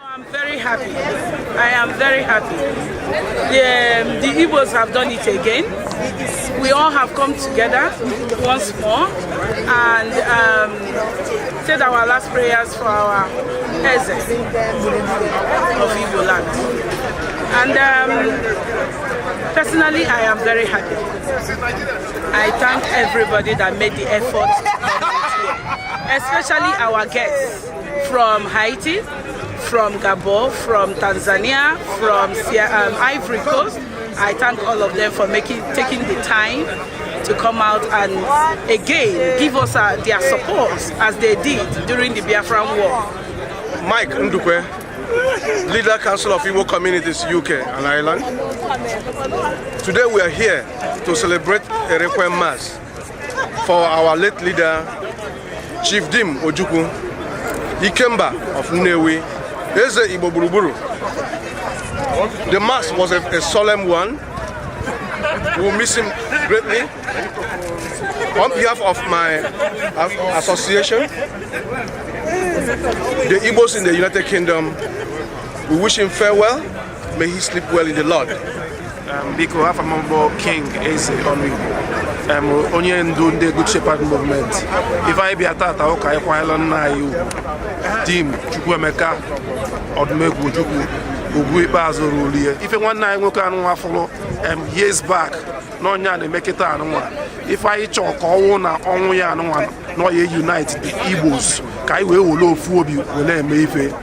I'm very happy. I am very happy. The Igbos have done it again. We all have come together once more and said our last prayers for our Eze of Igbo land. And personally, I am very happy. I thank everybody that made the effort to come here, especially our guests from Haiti, from Gabon, from Tanzania, from Ivory Coast. I thank all of them for taking the time to come out and again give us their support as they did during the Biafran War. Mike Ndukwe, Leader Council of Igbo Communities UK and Ireland. Today we are here to celebrate a requiem mass for our late leader, Chief Dim Ojukwu, Ikemba of Nnewi, Eze Igbo Gburugburu. The mass was a solemn one. We will miss him greatly. On behalf of my association, the Igbos in the United Kingdom, we wish him farewell. May he sleep well in the Lord. Biko afamambo King Eze Onigbo, onye ndu ndị Good Shepherd Movement. If I be atata ụka ịkwanyela nna anyị Dim Chukwuemeka Odumegwu Ojukwu Ugwu Ikpeazụ rulie. Ife nwanne anyị nwoke anụnwa fụrụ years back n'ọnya na-emekịta anụnwa. Ife anyị chọọ ka ọnwụ na ọnwụ ya anụnwa na ọ ya unite the Igbos ka anyị wee were ofu obi were eme ife.